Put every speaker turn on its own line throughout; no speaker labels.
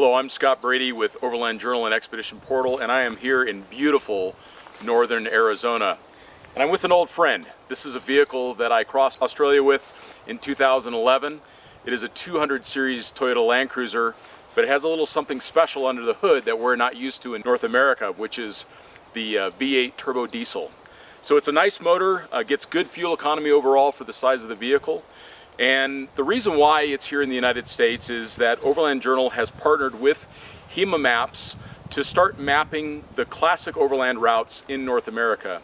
Hello, I'm Scott Brady with Overland Journal and Expedition Portal, and I am here in beautiful northern Arizona. And I'm with an old friend. This is a vehicle that I crossed Australia with in 2011. It is a 200 series Toyota Land Cruiser, but it has a little something special under the hood that we're not used to in North America, which is the V8 turbo diesel. So it's a nice motor, gets good fuel economy overall for the size of the vehicle. And the reason why it's here in the United States is that Overland Journal has partnered with Hema Maps to start mapping the classic overland routes in North America.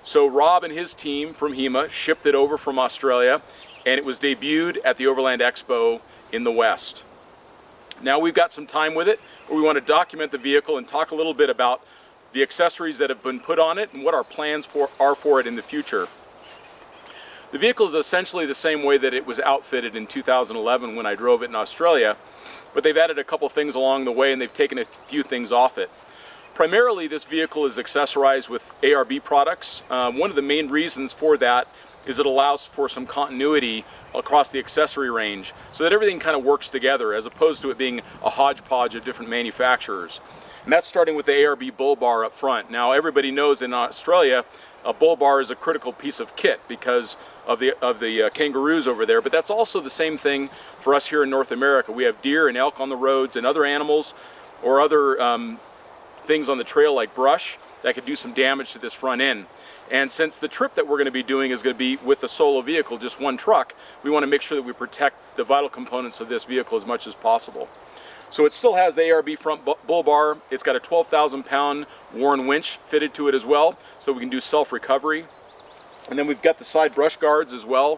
So Rob and his team from Hema shipped it over from Australia, and it was debuted at the Overland Expo in the West. Now we've got some time with it, where we want to document the vehicle and talk a little bit about the accessories that have been put on it and what our plans are for it in the future. The vehicle is essentially the same way that it was outfitted in 2011 when I drove it in Australia, but they've added a couple things along the way and they've taken a few things off it. Primarily, this vehicle is accessorized with ARB products. One of the main reasons for that is it allows for some continuity across the accessory range so that everything kind of works together as opposed to it being a hodgepodge of different manufacturers. And that's starting with the ARB Bullbar up front. Now everybody knows in Australia a Bullbar is a critical piece of kit because of the kangaroos over there, but that's also the same thing for us here in North America. We have deer and elk on the roads and other animals or other things on the trail like brush that could do some damage to this front end. And since the trip that we're going to be doing is going to be with the solo vehicle, just one truck, we want to make sure that we protect the vital components of this vehicle as much as possible. So it still has the ARB front bull bar. It's got a 12,000 pound Warren winch fitted to it as well, so we can do self-recovery. And then we've got the side brush guards as well,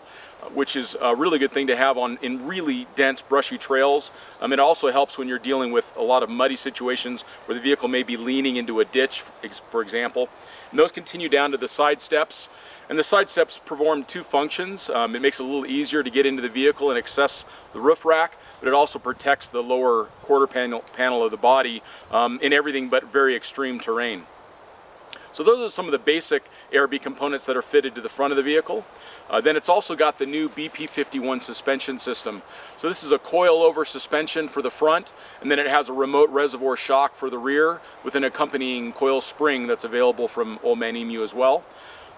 which is a really good thing to have in really dense brushy trails. It also helps when you're dealing with a lot of muddy situations where the vehicle may be leaning into a ditch, for example. And those continue down to the side steps. And the side steps perform two functions. It makes it a little easier to get into the vehicle and access the roof rack, but it also protects the lower quarter panel of the body in everything but very extreme terrain. So those are some of the basic ARB components that are fitted to the front of the vehicle. Then it's also got the new BP51 suspension system. So this is a coil-over suspension for the front, and then it has a remote reservoir shock for the rear with an accompanying coil spring that's available from Old Man Emu as well.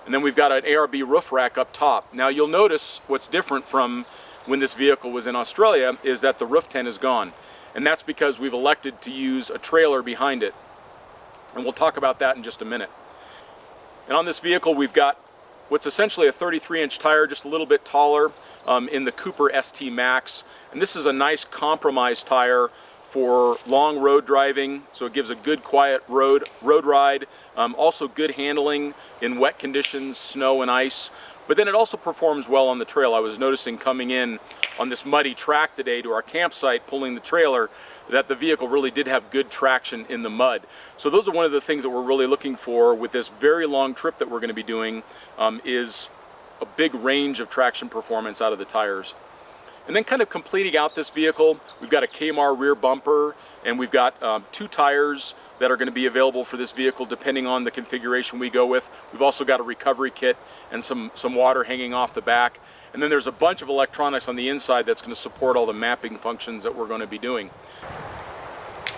And then we've got an ARB roof rack up top. Now you'll notice what's different from when this vehicle was in Australia is that the roof tent is gone. And that's because we've elected to use a trailer behind it. And we'll talk about that in just a minute. And on this vehicle we've got what's essentially a 33-inch tire, just a little bit taller in the Cooper ST Max. And this is a nice compromise tire for long road driving, so it gives a good quiet road ride, also good handling in wet conditions, snow and ice, but then it also performs well on the trail. I was noticing coming in on this muddy track today to our campsite pulling the trailer that the vehicle really did have good traction in the mud. So those are one of the things that we're really looking for with this very long trip that we're going to be doing is a big range of traction performance out of the tires. And then kind of completing out this vehicle, we've got a Kmart rear bumper, and we've got two tires that are going to be available for this vehicle depending on the configuration we go with. We've also got a recovery kit and some water hanging off the back. And then there's a bunch of electronics on the inside that's going to support all the mapping functions that we're going to be doing.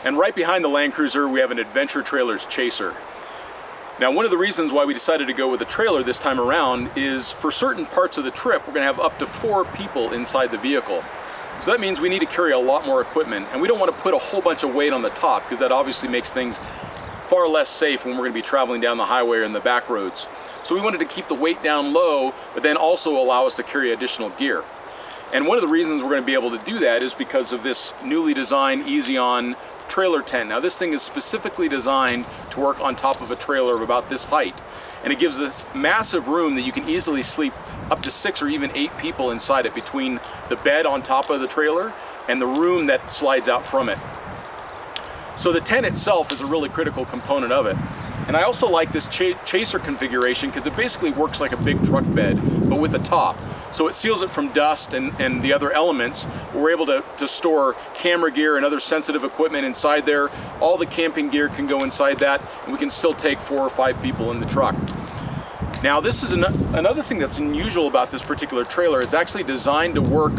And right behind the Land Cruiser, we have an Adventure Trailers Chaser. Now, one of the reasons why we decided to go with a trailer this time around is for certain parts of the trip, we're going to have up to 4 people inside the vehicle. So that means we need to carry a lot more equipment, and we don't want to put a whole bunch of weight on the top because that obviously makes things far less safe when we're going to be traveling down the highway or in the back roads. So we wanted to keep the weight down low, but then also allow us to carry additional gear. And one of the reasons we're going to be able to do that is because of this newly designed Easy On trailer tent. Now this thing is specifically designed to work on top of a trailer of about this height, and it gives us massive room that you can easily sleep up to 6 or even 8 people inside it between the bed on top of the trailer and the room that slides out from it. So the tent itself is a really critical component of it. And I also like this Chaser configuration because it basically works like a big truck bed, but with a top. So it seals it from dust and the other elements. We're able to store camera gear and other sensitive equipment inside there. All the camping gear can go inside that, and we can still take 4 or 5 people in the truck. Now this is another thing that's unusual about this particular trailer. It's actually designed to work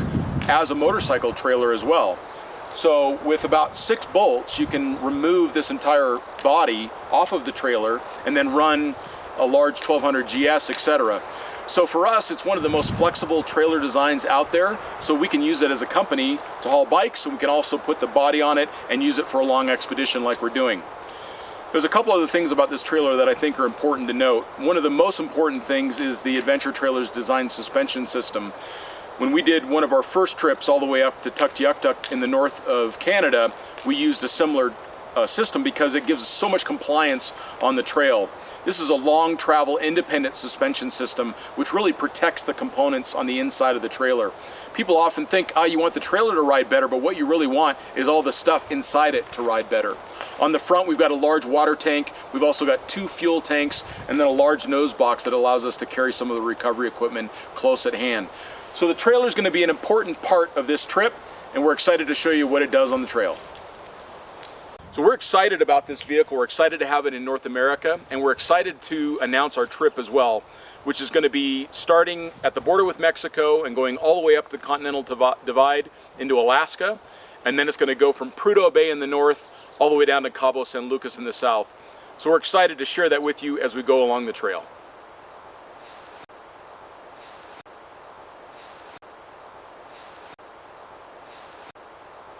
as a motorcycle trailer as well. So with about 6 bolts, you can remove this entire body off of the trailer and then run a large 1200 GS, etc. So for us, it's one of the most flexible trailer designs out there, so we can use it as a company to haul bikes, and we can also put the body on it and use it for a long expedition like we're doing. There's a couple other things about this trailer that I think are important to note. One of the most important things is the Adventure Trailer's design suspension system. When we did one of our first trips all the way up to Tuktoyaktuk in the north of Canada, we used a similar system because it gives so much compliance on the trail. This is a long travel independent suspension system which really protects the components on the inside of the trailer. People often think, you want the trailer to ride better, but what you really want is all the stuff inside it to ride better. On the front, we've got a large water tank. We've also got 2 fuel tanks and then a large nose box that allows us to carry some of the recovery equipment close at hand. So the trailer is going to be an important part of this trip, and we're excited to show you what it does on the trail. So we're excited about this vehicle. We're excited to have it in North America, and we're excited to announce our trip as well, which is going to be starting at the border with Mexico and going all the way up the Continental Divide into Alaska, and then it's going to go from Prudhoe Bay in the north all the way down to Cabo San Lucas in the south. So we're excited to share that with you as we go along the trail.